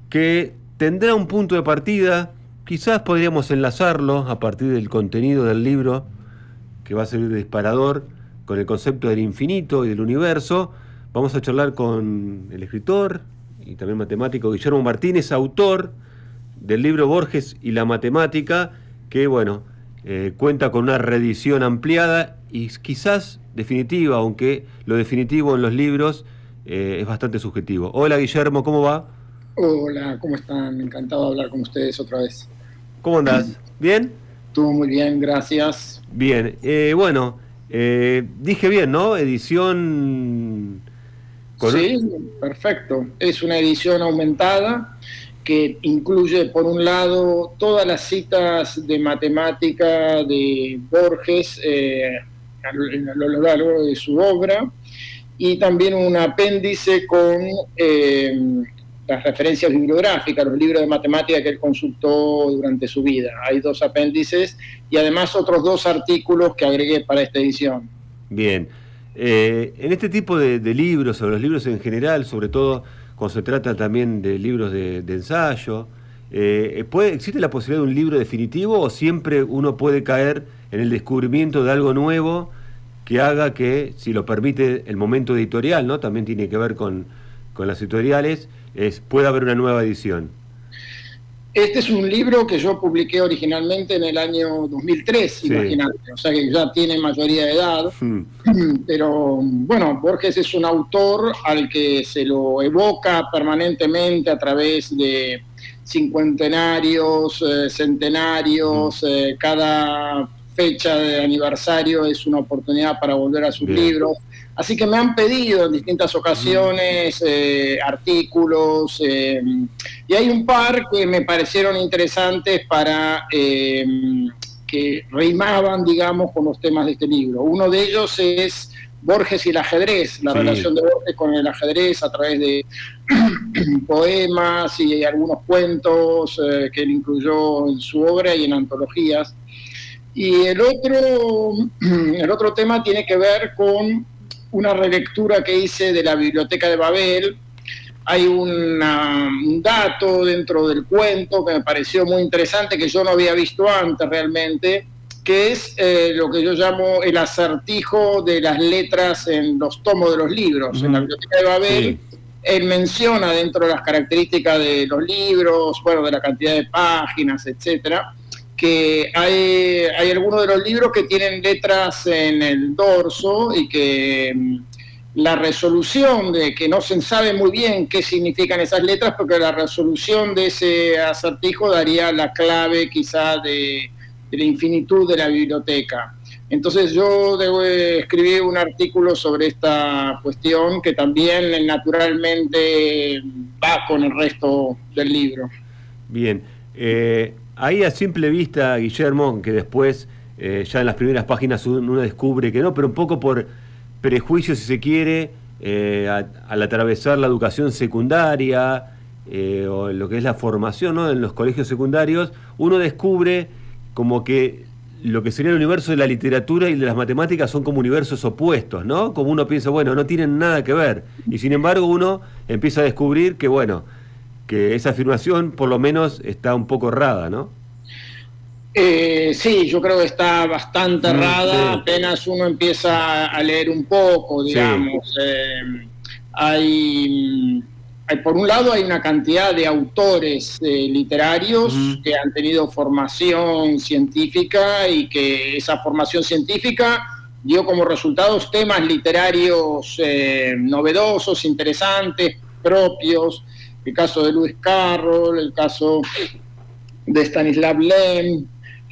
que tendrá un punto de partida, quizás podríamos enlazarlo a partir del contenido del libro, que va a servir de disparador, con el concepto del infinito y del universo. Vamos a charlar con el escritor y también matemático Guillermo Martínez, autor del libro Borges y la matemática, que bueno, cuenta con una reedición ampliada y quizás definitiva, aunque lo definitivo en los libros es bastante subjetivo. Hola Guillermo, ¿cómo va? Hola, ¿cómo están? Encantado de hablar con ustedes otra vez. ¿Cómo andás? ¿Bien? Estuvo muy bien, gracias. Bien. Bueno, dije bien, ¿no? Edición con... Sí, perfecto. Es una edición aumentada que incluye, por un lado, todas las citas de matemática de Borges a lo largo de su obra y también un apéndice con las referencias bibliográficas, los libros de matemática que él consultó durante su vida. Hay dos apéndices y además otros dos artículos que agregué para esta edición. Bien. En este tipo de libros, o los libros en general, sobre todo cuando se trata también de libros de ensayo, ¿existe la posibilidad de un libro definitivo o siempre uno puede caer en el descubrimiento de algo nuevo que haga que, si lo permite el momento editorial, ¿no? También tiene que ver con las editoriales, pueda haber una nueva edición? Este es un libro que yo publiqué originalmente en el año 2003, Sí. imagínate, o sea que ya tiene mayoría de edad, Hmm. pero bueno, Borges es un autor al que se lo evoca permanentemente a través de cincuentenarios, Hmm. centenarios, cada fecha de aniversario es una oportunidad para volver a sus Bien. libros. Así que me han pedido en distintas Hmm. ocasiones artículos, y hay un par que me parecieron interesantes para que rimaban, digamos, con los temas de este libro. Uno de ellos es Borges y el ajedrez, la Sí. relación de Borges con el ajedrez a través de poemas y algunos cuentos que él incluyó en su obra y en antologías. Y el otro tema tiene que ver con una relectura que hice de la Biblioteca de Babel. Hay un dato dentro del cuento que me pareció muy interesante, que yo no había visto antes realmente, que es lo que yo llamo el acertijo de las letras en los tomos de los libros. En la Ujú. Biblioteca de Babel, Sí. él menciona dentro de las características de los libros, bueno, de la cantidad de páginas, etcétera, que hay algunos de los libros que tienen letras en el dorso y que la resolución de que no se sabe muy bien qué significan esas letras, porque la resolución de ese acertijo daría la clave quizá de la infinitud de la biblioteca. Entonces yo debo escribir un artículo sobre esta cuestión que también naturalmente va con el resto del libro. Bien, ahí a simple vista, Guillermo, que después ya en las primeras páginas uno descubre que no, pero un poco por prejuicio, si se quiere, al atravesar la educación secundaria o lo que es la formación, ¿no? En los colegios secundarios, uno descubre como que lo que sería el universo de la literatura y de las matemáticas son como universos opuestos, ¿no? Como uno piensa, bueno, no tienen nada que ver. Y sin embargo uno empieza a descubrir que, bueno, que esa afirmación por lo menos está un poco errada, ¿no? Sí, yo creo que está bastante errada, Sí, apenas uno empieza a leer un poco, sí. digamos. Hay, por un lado, hay una cantidad de autores literarios Ujú. que han tenido formación científica y que esa formación científica dio como resultados temas literarios novedosos, interesantes, propios. El caso de Lewis Carroll, el caso de Stanislav Lem,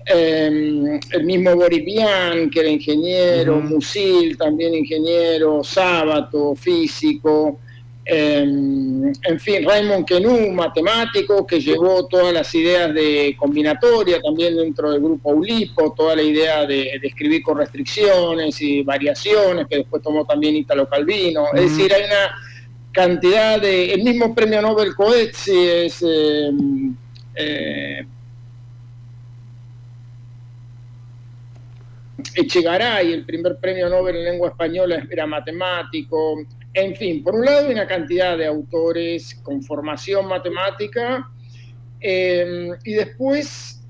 el mismo Boris Vian, que era ingeniero, Ujú. Musil, también ingeniero, Sábato, físico, en fin, Raymond Queneau, matemático, que llevó todas las ideas de combinatoria también dentro del grupo Ulipo, toda la idea de escribir con restricciones y variaciones, que después tomó también Italo Calvino. Es Ujú. decir, hay una cantidad de... El mismo premio Nobel Coetzee es... eh, Echegaray, el primer premio Nobel en lengua española, era matemático. En fin, por un lado hay una cantidad de autores con formación matemática, y después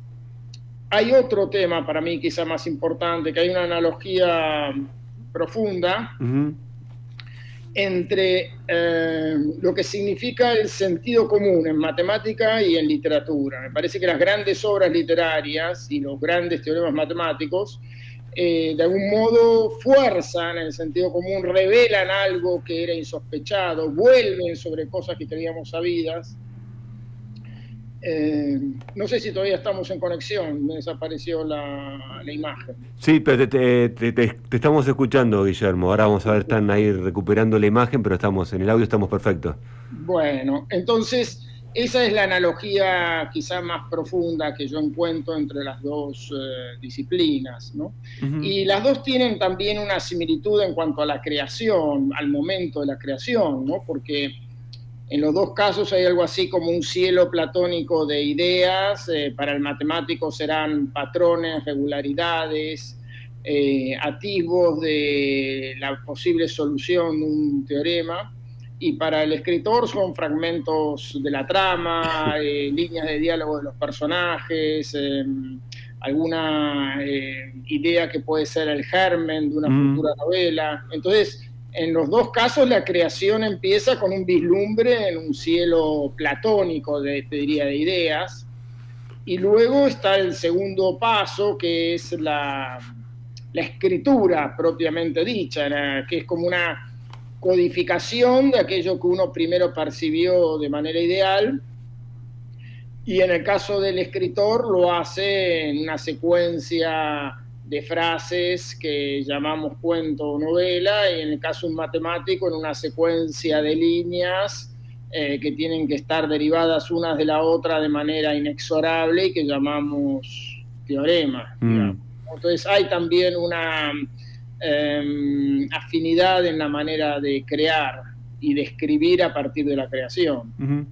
hay otro tema para mí quizá más importante, que hay una analogía profunda entre lo que significa el sentido común en matemática y en literatura. Me parece que las grandes obras literarias y los grandes teoremas matemáticos de algún modo fuerzan el sentido común, revelan algo que era insospechado, vuelven sobre cosas que teníamos sabidas. No sé si todavía estamos en conexión, me desapareció la imagen. Sí, pero te estamos escuchando, Guillermo. Ahora vamos a ver, están ahí recuperando la imagen, pero estamos en el audio, estamos perfectos. Bueno, entonces esa es la analogía quizá más profunda que yo encuentro entre las dos disciplinas, ¿no? Y las dos tienen también una similitud en cuanto a la creación, al momento de la creación, ¿no? Porque en los dos casos hay algo así como un cielo platónico de ideas, para el matemático serán patrones, regularidades, atisbos de la posible solución de un teorema, y para el escritor son fragmentos de la trama, líneas de diálogo de los personajes, alguna idea que puede ser el germen de una futura novela. Entonces, en los dos casos la creación empieza con un vislumbre en un cielo platónico, te diría, de ideas, y luego está el segundo paso, que es la escritura propiamente dicha, que es como una codificación de aquello que uno primero percibió de manera ideal, y en el caso del escritor lo hace en una secuencia de frases que llamamos cuento o novela, y en el caso de un matemático en una secuencia de líneas que tienen que estar derivadas unas de la otra de manera inexorable y que llamamos teorema. Entonces hay también una afinidad en la manera de crear y de escribir a partir de la creación.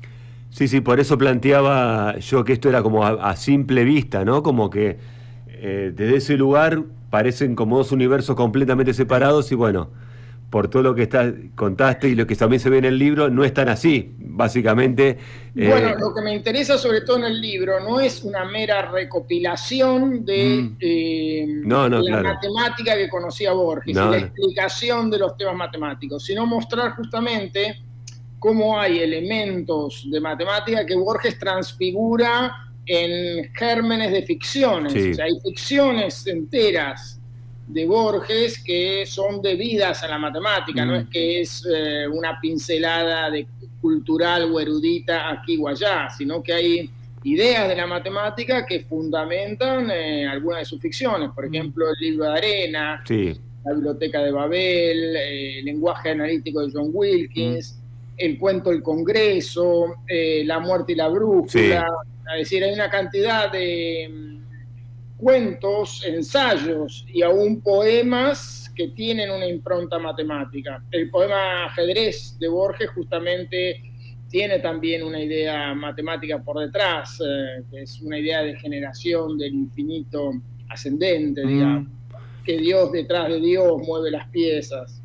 Sí, por eso planteaba yo que esto era como a simple vista, ¿no? Como que desde ese lugar parecen como dos universos completamente separados, y bueno, por todo lo que contaste y lo que también se ve en el libro, no es tan así, básicamente. Bueno, lo que me interesa sobre todo en el libro no es una mera recopilación de la matemática que conocía Borges, y la explicación de los temas matemáticos, sino mostrar justamente cómo hay elementos de matemática que Borges transfigura en gérmenes de ficciones. O sea, hay ficciones enteras de Borges que son debidas a la matemática, no es que es una pincelada cultural o erudita aquí o allá, sino que hay ideas de la matemática que fundamentan algunas de sus ficciones. Por ejemplo, el libro de arena, la biblioteca de Babel, el lenguaje analítico de John Wilkins, el cuento El Congreso, La muerte y la brújula. Es decir, hay una cantidad de cuentos, ensayos y aún poemas que tienen una impronta matemática. El poema Ajedrez de Borges justamente tiene también una idea matemática por detrás, que es una idea de generación del infinito ascendente, digamos, que Dios detrás de Dios mueve las piezas.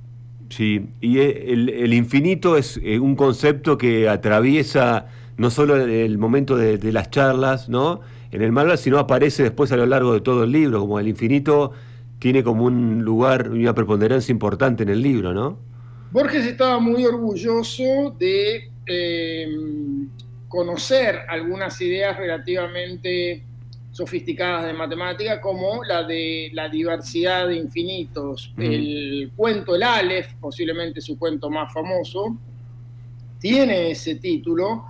Sí, y el infinito es un concepto que atraviesa no solo el momento de las charlas, ¿no?, en el manual, sino aparece después a lo largo de todo el libro, como el infinito tiene como un lugar y una preponderancia importante en el libro, ¿no? Borges estaba muy orgulloso de conocer algunas ideas relativamente sofisticadas de matemática, como la de la diversidad de infinitos. El cuento El Aleph, posiblemente su cuento más famoso, tiene ese título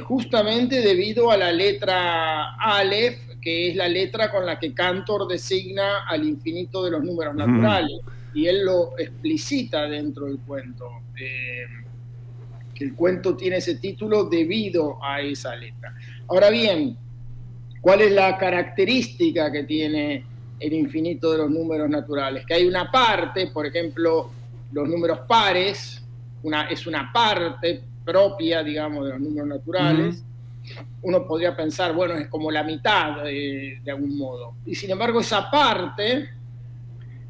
justamente debido a la letra Aleph, que es la letra con la que Cantor designa al infinito de los números naturales, y él lo explicita dentro del cuento, que el cuento tiene ese título debido a esa letra. Ahora bien, ¿cuál es la característica que tiene el infinito de los números naturales? Que hay una parte, por ejemplo, los números pares, es una parte propia, digamos, de los números naturales. Uno podría pensar, bueno, es como la mitad de algún modo. Y sin embargo, esa parte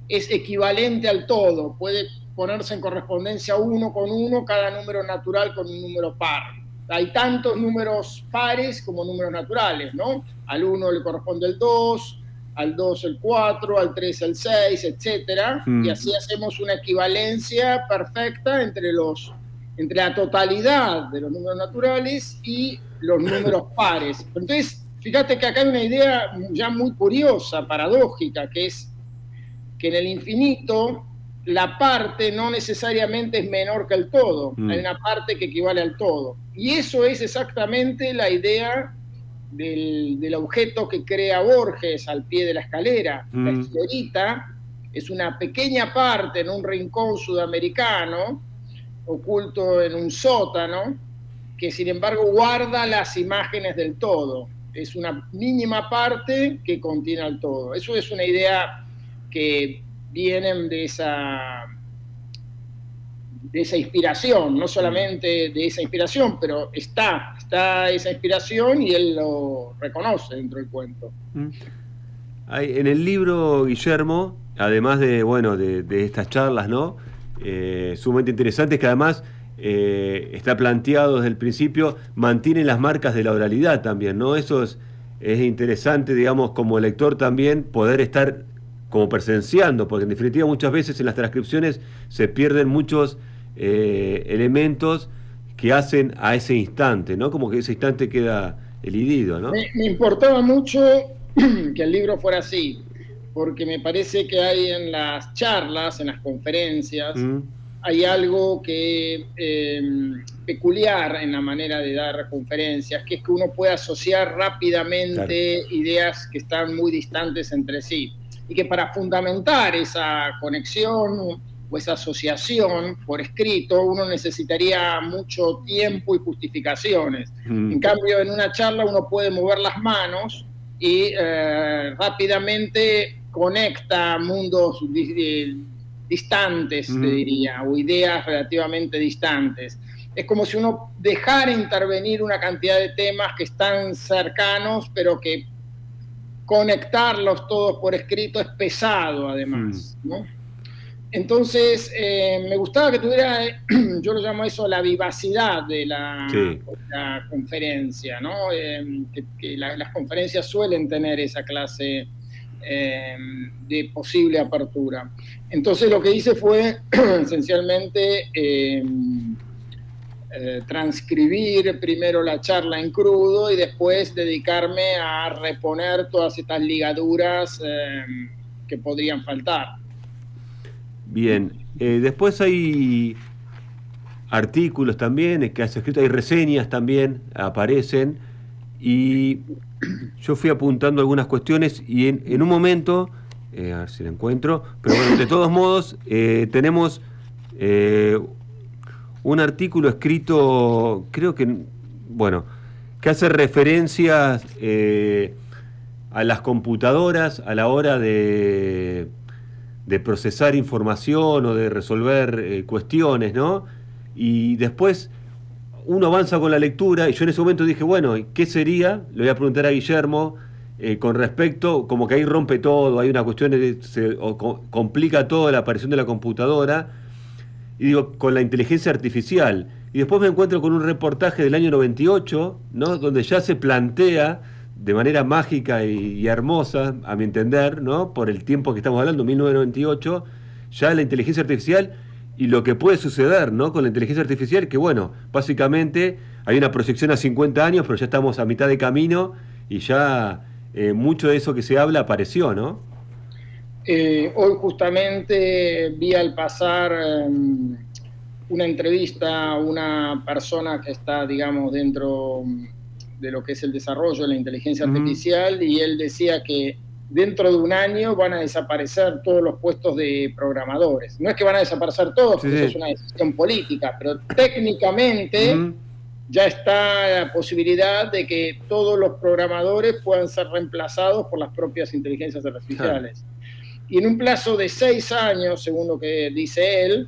es equivalente al todo, puede ponerse en correspondencia uno con uno, cada número natural con un número par. Hay tantos números pares como números naturales, ¿no? Al 1 le corresponde el 2, al 2 el 4, al 3 el 6, etcétera. Y así hacemos una equivalencia perfecta entre la totalidad de los números naturales y los números pares. Entonces, fíjate que acá hay una idea ya muy curiosa, paradójica, que es que en el infinito la parte no necesariamente es menor que el todo. Hay una parte que equivale al todo. Y eso es exactamente la idea del objeto que crea Borges al pie de la escalera. La esferita es una pequeña parte en un rincón sudamericano, oculto en un sótano, que sin embargo guarda las imágenes del todo. Es una mínima parte que contiene al todo. Eso es una idea que viene de esa inspiración, no solamente de esa inspiración, pero está esa inspiración y él lo reconoce dentro del cuento. En el libro, Guillermo, además de estas charlas, ¿no? Sumamente interesantes, que además está planteado desde el principio, mantiene las marcas de la oralidad también, ¿no? Eso es interesante, digamos, como lector también, poder estar como presenciando, porque en definitiva muchas veces en las transcripciones se pierden muchos elementos que hacen a ese instante, ¿no? Como que ese instante queda elidido, ¿no? Me importaba mucho que el libro fuera así, porque me parece que hay en las charlas, en las conferencias, hay algo que peculiar en la manera de dar conferencias, que es que uno puede asociar rápidamente ideas que están muy distantes entre sí, y que para fundamentar esa conexión o esa asociación por escrito, uno necesitaría mucho tiempo y justificaciones. En cambio, en una charla uno puede mover las manos y rápidamente conecta mundos distantes, te diría, o ideas relativamente distantes. Es como si uno dejara intervenir una cantidad de temas que están cercanos, pero que conectarlos todos por escrito es pesado, además, ¿no? Entonces, me gustaba que tuviera, yo lo llamo eso, la vivacidad de la conferencia, ¿no? Que las conferencias suelen tener esa clase de posible apertura. Entonces, lo que hice fue, esencialmente, transcribir primero la charla en crudo y después dedicarme a reponer todas estas ligaduras que podrían faltar. Bien, después hay artículos también que has escrito, hay reseñas también, aparecen, y yo fui apuntando algunas cuestiones y en un momento, a ver si la encuentro, pero bueno, de todos modos, tenemos un artículo escrito, creo que, bueno, que hace referencias a las computadoras a la hora de procesar información o de resolver cuestiones, ¿no? Y después uno avanza con la lectura y yo en ese momento dije, bueno, ¿qué sería? Le voy a preguntar a Guillermo con respecto, como que ahí rompe todo, hay una cuestión, complica todo la aparición de la computadora, y digo, con la inteligencia artificial. Y después me encuentro con un reportaje del año 98, ¿no? Donde ya se plantea de manera mágica y hermosa, a mi entender, ¿no? Por el tiempo que estamos hablando, 1998, ya la inteligencia artificial y lo que puede suceder, ¿no? Con la inteligencia artificial, que bueno, básicamente hay una proyección a 50 años, pero ya estamos a mitad de camino y ya mucho de eso que se habla apareció, ¿no? Hoy justamente vi al pasar una entrevista a una persona que está, digamos, dentro de lo que es el desarrollo de la inteligencia artificial, y él decía que dentro de un año van a desaparecer todos los puestos de programadores. No es que van a desaparecer todos, porque eso es una decisión política, pero técnicamente ya está la posibilidad de que todos los programadores puedan ser reemplazados por las propias inteligencias artificiales. Y en un plazo de 6 años, según lo que dice él,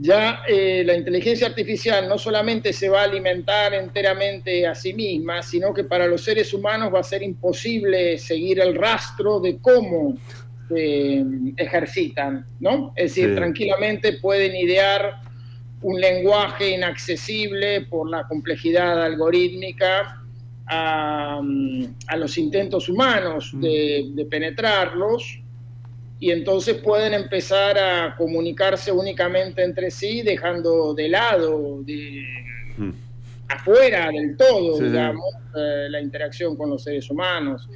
ya la inteligencia artificial no solamente se va a alimentar enteramente a sí misma, sino que para los seres humanos va a ser imposible seguir el rastro de cómo ejercitan, ¿no? Es decir, tranquilamente pueden idear un lenguaje inaccesible por la complejidad algorítmica a los intentos humanos de penetrarlos, y entonces pueden empezar a comunicarse únicamente entre sí, dejando de lado, afuera del todo, digamos, la interacción con los seres humanos.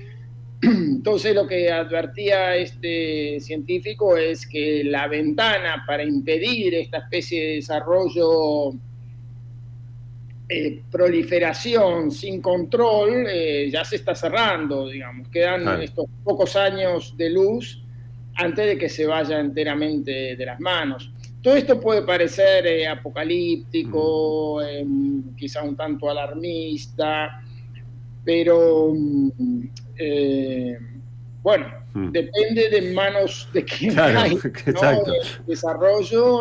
Entonces lo que advertía este científico es que la ventana para impedir esta especie de desarrollo, proliferación sin control, ya se está cerrando, digamos. Quedan estos pocos años de luz antes de que se vaya enteramente de las manos. Todo esto puede parecer apocalíptico, quizá un tanto alarmista, pero bueno, depende de manos de quien hay, ¿no? El desarrollo,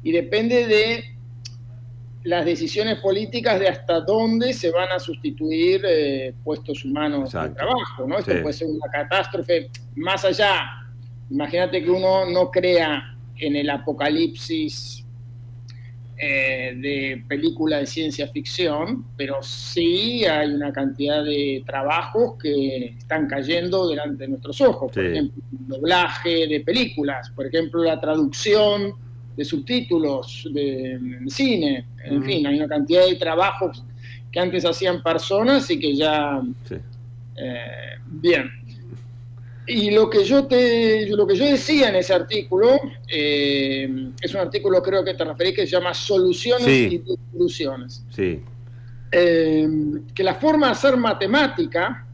y depende de las decisiones políticas de hasta dónde se van a sustituir puestos humanos de trabajo, ¿no? Esto puede ser una catástrofe más allá. Imagínate que uno no crea en el apocalipsis de película de ciencia ficción, pero sí hay una cantidad de trabajos que están cayendo delante de nuestros ojos. Por ejemplo, el doblaje de películas, por ejemplo, la traducción de subtítulos de cine. En fin, hay una cantidad de trabajos que antes hacían personas y que ya... bien. Y lo que yo decía en ese artículo, es un artículo, creo que te referís, que se llama Soluciones y Disoluciones. Que la forma de hacer matemática,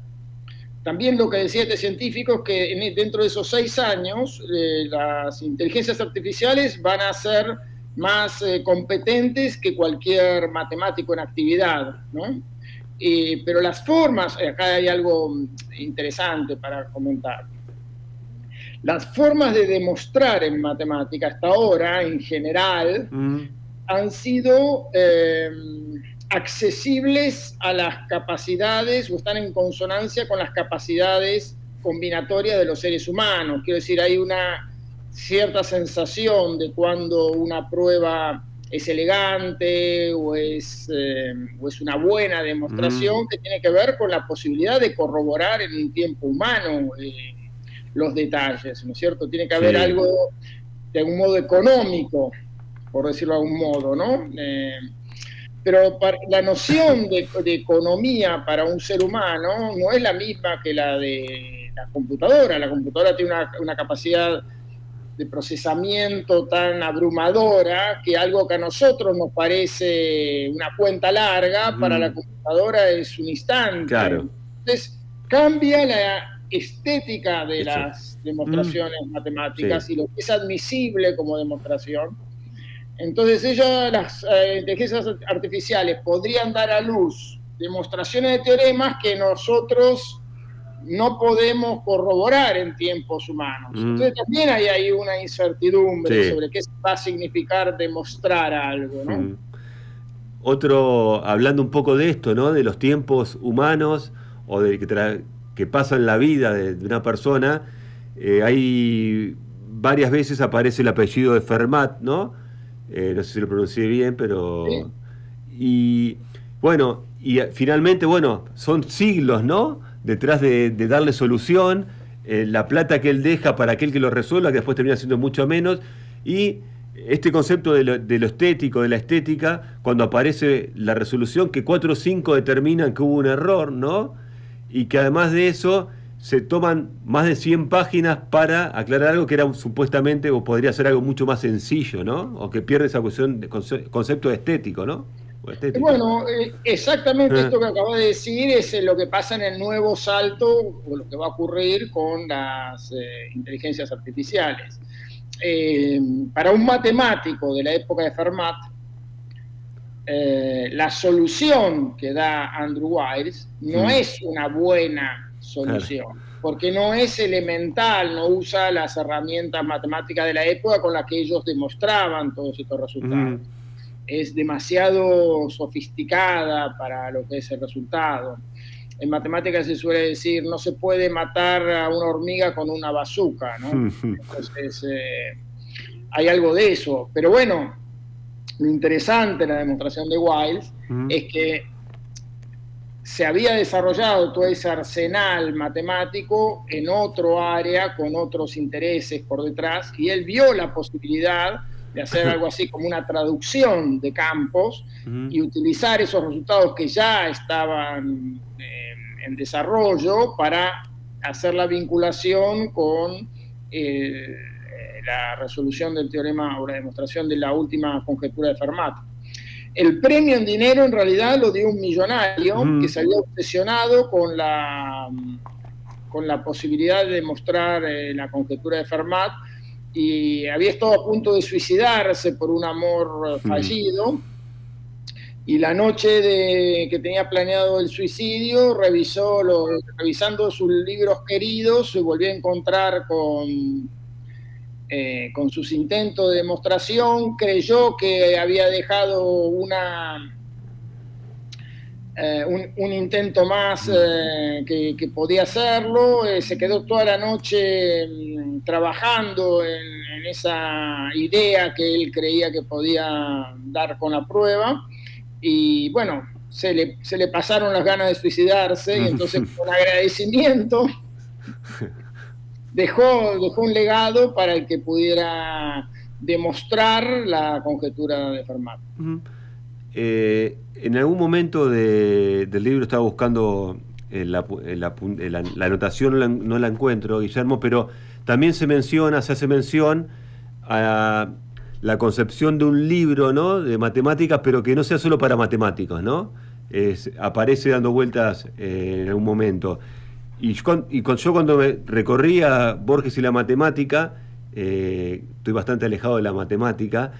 también lo que decía este científico es que dentro de esos 6 años las inteligencias artificiales van a ser más competentes que cualquier matemático en actividad, ¿no? Pero las formas, acá hay algo interesante para comentar. Las formas de demostrar en matemática hasta ahora, en general, han sido accesibles a las capacidades, o están en consonancia con las capacidades combinatorias de los seres humanos. Quiero decir, hay una cierta sensación de cuando una prueba es elegante o es una buena demostración, que tiene que ver con la posibilidad de corroborar en un tiempo humano los detalles, ¿no es cierto? Tiene que haber algo de algún modo económico, por decirlo de algún modo, ¿no? Pero la noción de economía para un ser humano no es la misma que la de la computadora. La computadora tiene una capacidad de procesamiento tan abrumadora que algo que a nosotros nos parece una cuenta larga, para la computadora es un instante. Claro. Entonces cambia la estética de las demostraciones matemáticas y lo que es admisible como demostración. Entonces las inteligencias artificiales podrían dar a luz demostraciones de teoremas que nosotros no podemos corroborar en tiempos humanos. Entonces también hay ahí una incertidumbre sobre qué va a significar demostrar algo, ¿no? Otro, hablando un poco de esto, ¿no? De los tiempos humanos o de que pasan la vida de una persona, hay varias veces aparece el apellido de Fermat, ¿no? No sé si lo pronuncié bien, pero... Y bueno, finalmente, bueno, son siglos, ¿no? Detrás de darle solución, la plata que él deja para aquel que lo resuelva, que después termina siendo mucho menos, y este concepto de lo estético, de la estética, cuando aparece la resolución, que 4 o 5 determinan que hubo un error, ¿no? Y que además de eso se toman más de 100 páginas para aclarar algo que era supuestamente, o podría ser algo mucho más sencillo, ¿no? O que pierde esa cuestión de concepto estético, ¿no? Bueno, exactamente esto que acabas de decir es lo que pasa en el nuevo salto, o lo que va a ocurrir con las inteligencias artificiales. Para un matemático de la época de Fermat, la solución que da Andrew Wiles no es una buena solución, porque no es elemental, no usa las herramientas matemáticas de la época con las que ellos demostraban todos estos resultados. Es demasiado sofisticada para lo que es el resultado. en matemáticas se suele decir, no se puede matar a una hormiga con una bazooka, ¿no? Entonces, hay algo de eso. Pero bueno, lo interesante de la demostración de Wiles es que se había desarrollado todo ese arsenal matemático en otro área, con otros intereses por detrás, y él vio la posibilidad de hacer algo así como una traducción de campos y utilizar esos resultados que ya estaban en desarrollo para hacer la vinculación con la resolución del teorema o la demostración de la última conjetura de Fermat. El premio en dinero en realidad lo dio un millonario que se había obsesionado con la posibilidad de demostrar la conjetura de Fermat y había estado a punto de suicidarse por un amor fallido, y la noche que tenía planeado el suicidio, revisando sus libros queridos, se volvió a encontrar con sus intentos de demostración, creyó que había dejado un intento más que podía hacerlo, se quedó toda la noche trabajando en esa idea que él creía que podía dar con la prueba, y bueno, se le pasaron las ganas de suicidarse, y entonces con agradecimiento dejó un legado para el que pudiera demostrar la conjetura de Fermat. En algún momento del libro estaba buscando la anotación, no la encuentro, Guillermo, pero también se hace mención a la concepción de un libro, ¿no?, de matemáticas, pero que no sea solo para matemáticos, ¿no? Aparece dando vueltas en algún momento. Y yo cuando recorría Borges y la matemática, estoy bastante alejado de la matemática,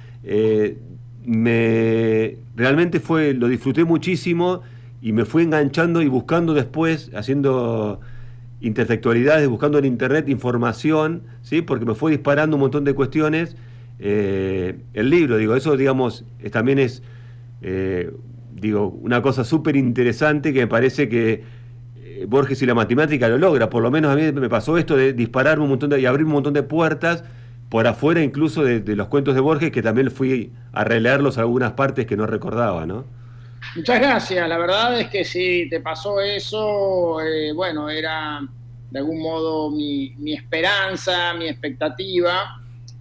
realmente lo disfruté muchísimo y me fui enganchando y buscando después, haciendo intertextualidades, buscando en internet información, ¿sí?, porque me fue disparando un montón de cuestiones. El libro, eso digamos, también es una cosa súper interesante, que me parece que Borges y la matemática lo logra. Por lo menos a mí me pasó esto de dispararme y abrir un montón de puertas por afuera incluso de los cuentos de Borges, que también fui a releerlos algunas partes que no recordaba, ¿no? Muchas gracias. La verdad es que si te pasó eso, bueno, era de algún modo mi esperanza, mi expectativa,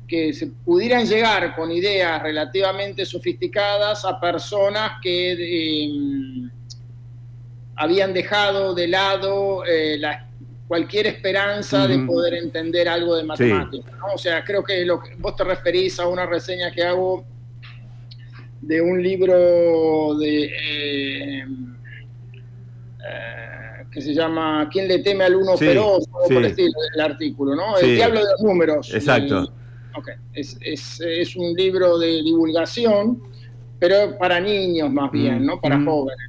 que se pudieran llegar con ideas relativamente sofisticadas a personas que habían dejado de lado cualquier esperanza de poder entender algo de matemáticas, ¿no? O sea, creo que vos te referís a una reseña que hago de un libro que se llama ¿Quién le teme al uno feroz? O por el estilo del artículo, ¿no? El diablo de los números. Exacto. Es un libro de divulgación, pero para niños más bien, ¿no? Para jóvenes.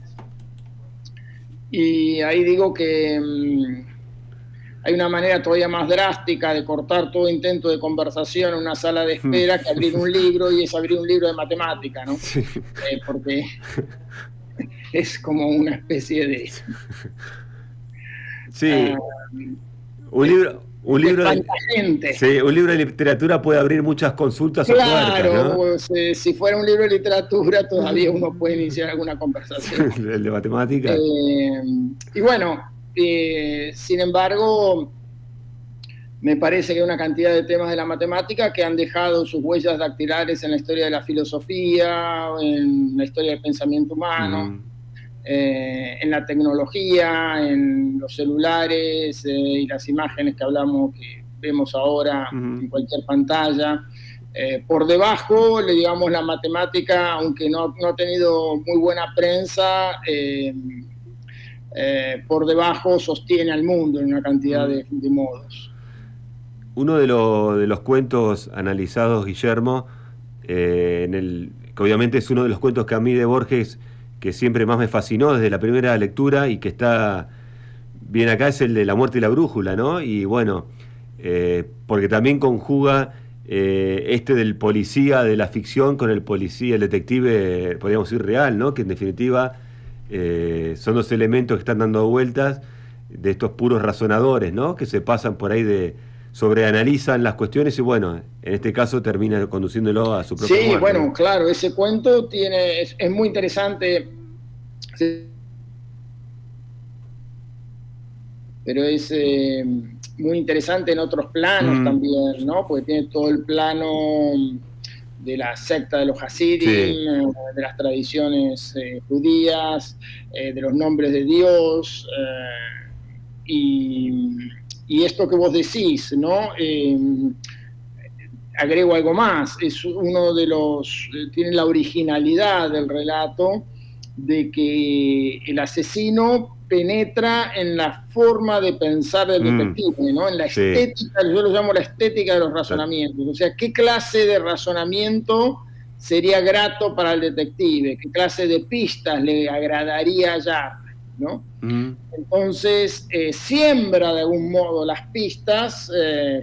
Y ahí digo que hay una manera todavía más drástica de cortar todo intento de conversación en una sala de espera que abrir un libro, y es abrir un libro de matemática, ¿no? Sí. Porque es como una especie de... Sí. Un libro de literatura puede abrir muchas consultas o puertas, ¿no? Pues, si fuera un libro de literatura todavía uno puede iniciar alguna conversación. El de matemática. Y bueno, sin embargo, me parece que hay una cantidad de temas de la matemática que han dejado sus huellas dactilares en la historia de la filosofía, en la historia del pensamiento humano, en la tecnología, en los celulares y las imágenes que vemos ahora en cualquier pantalla. Por debajo, digamos, la matemática, aunque no ha tenido muy buena prensa, por debajo sostiene al mundo en una cantidad de modos. Uno de los cuentos analizados, Guillermo, que obviamente es uno de los cuentos que a mí de Borges que siempre más me fascinó desde la primera lectura y que está bien acá, es el de La muerte y la brújula, ¿no? Y bueno, porque también conjuga del policía de la ficción con el policía, el detective, podríamos decir, real, ¿no? Que en definitiva son dos elementos que están dando vueltas de estos puros razonadores, ¿no? Que se pasan por ahí sobreanalizan las cuestiones y bueno, en este caso termina conduciéndolo a su propia muerte. Sí, bueno, claro, ese cuento es muy interesante, pero es muy interesante en otros planos también, ¿no? Porque tiene todo el plano de la secta de los Hasidim, de las tradiciones judías, de los nombres de Dios, y esto que vos decís, ¿no? Agrego algo más, es uno de tiene la originalidad del relato de que el asesino penetra en la forma de pensar del detective, ¿no? En la estética, yo lo llamo la estética de los razonamientos. O sea, ¿qué clase de razonamiento sería grato para el detective? ¿Qué clase de pistas le agradaría hallar, ¿no? Entonces, siembra de algún modo las pistas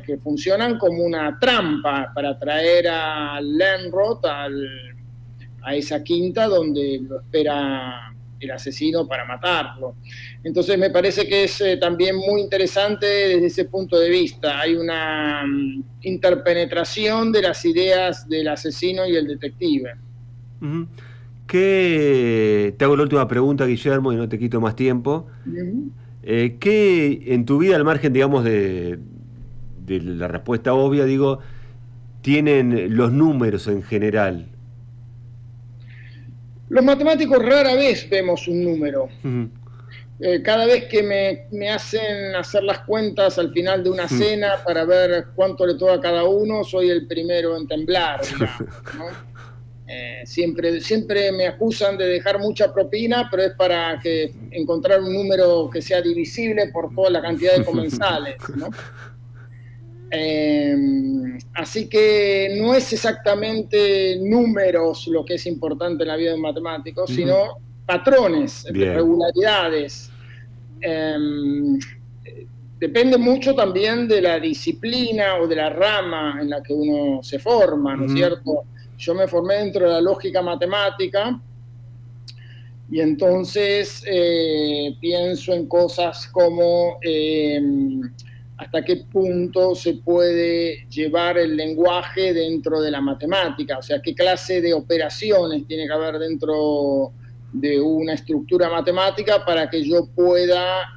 que funcionan como una trampa para atraer a Lenroth a esa quinta donde lo espera el asesino para matarlo. Entonces me parece que es también muy interesante desde ese punto de vista. Hay una interpenetración de las ideas del asesino y el detective. Te hago la última pregunta, Guillermo, y no te quito más tiempo. ¿Qué en tu vida, al margen, digamos, de la respuesta obvia, digo, tienen los números en general? Los matemáticos rara vez vemos un número. Cada vez que me hacen hacer las cuentas al final de una cena para ver cuánto le toca a cada uno, soy el primero en temblar, digamos, ¿no? Siempre me acusan de dejar mucha propina, pero es para encontrar un número que sea divisible por toda la cantidad de comensales, ¿no? Así que no es exactamente números lo que es importante en la vida de un matemático, sino patrones, regularidades. Depende mucho también de la disciplina o de la rama en la que uno se forma, ¿no es cierto? Yo me formé dentro de la lógica matemática y entonces pienso en cosas como hasta qué punto se puede llevar el lenguaje dentro de la matemática, o sea, qué clase de operaciones tiene que haber dentro de una estructura matemática para que yo pueda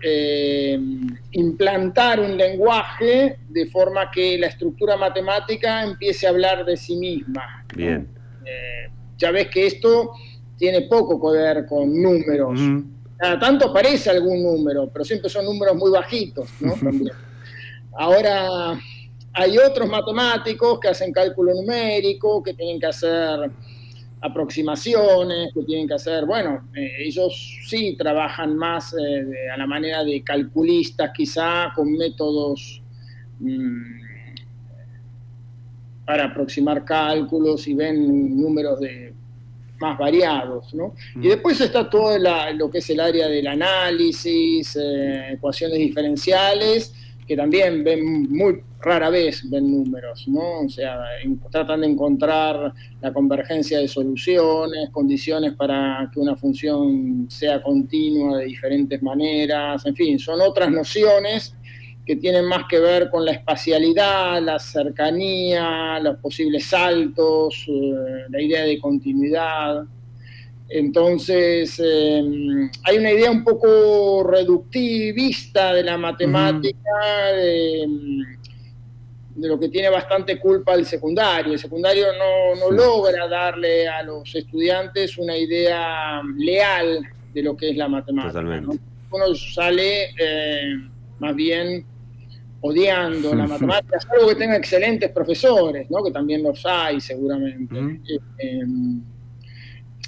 implantar un lenguaje de forma que la estructura matemática empiece a hablar de sí misma, ¿no? Bien. Ya ves que esto tiene poco que ver con números. Cada tanto aparece algún número, pero siempre son números muy bajitos, ¿no? También. Ahora, hay otros matemáticos que hacen cálculo numérico, que tienen que hacer aproximaciones, que tienen que hacer, ellos sí trabajan más a la manera de calculistas, quizá con métodos para aproximar cálculos y ven números más variados, ¿no? Y después está todo lo que es el área del análisis, ecuaciones diferenciales, que también muy rara vez ven números, ¿no? O sea, tratan de encontrar la convergencia de soluciones, condiciones para que una función sea continua de diferentes maneras, en fin, son otras nociones que tienen más que ver con la espacialidad, la cercanía, los posibles saltos, la idea de continuidad. Entonces, hay una idea un poco reductivista de la matemática, de lo que tiene bastante culpa el secundario. El secundario no logra darle a los estudiantes una idea leal de lo que es la matemática, ¿no? Uno sale más bien odiando la matemática, salvo que tenga excelentes profesores, ¿no? Que también los hay seguramente.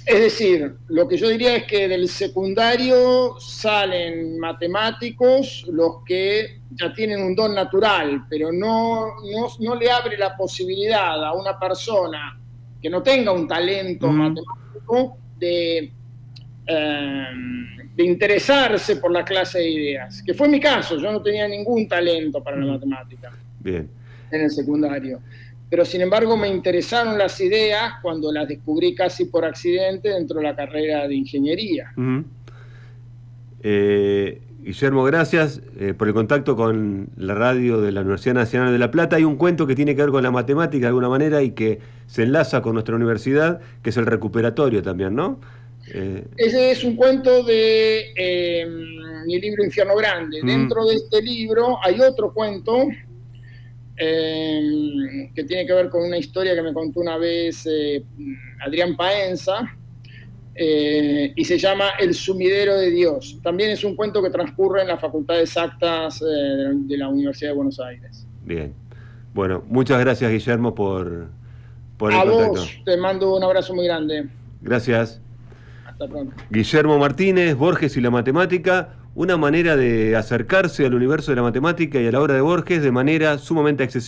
Es decir, lo que yo diría es que del secundario salen matemáticos los que ya tienen un don natural, pero no le abre la posibilidad a una persona que no tenga un talento matemático de interesarse por la clase de ideas, que fue mi caso. Yo no tenía ningún talento para la matemática en el secundario. Pero sin embargo me interesaron las ideas cuando las descubrí casi por accidente dentro de la carrera de ingeniería. Guillermo, gracias por el contacto con la radio de la Universidad Nacional de La Plata. Hay un cuento que tiene que ver con la matemática de alguna manera y que se enlaza con nuestra universidad, que es el recuperatorio también, ¿no? Ese es un cuento de mi libro Infierno Grande. Dentro de este libro hay otro cuento que tiene que ver con una historia que me contó una vez Adrián Paenza, y se llama El sumidero de Dios. También es un cuento que transcurre en la Facultad de Exactas de la Universidad de Buenos Aires. Bien. Bueno, muchas gracias, Guillermo, por el contacto. A vos te mando un abrazo muy grande. Gracias. Hasta pronto. Guillermo Martínez, Borges y la matemática, una manera de acercarse al universo de la matemática y a la obra de Borges de manera sumamente accesible.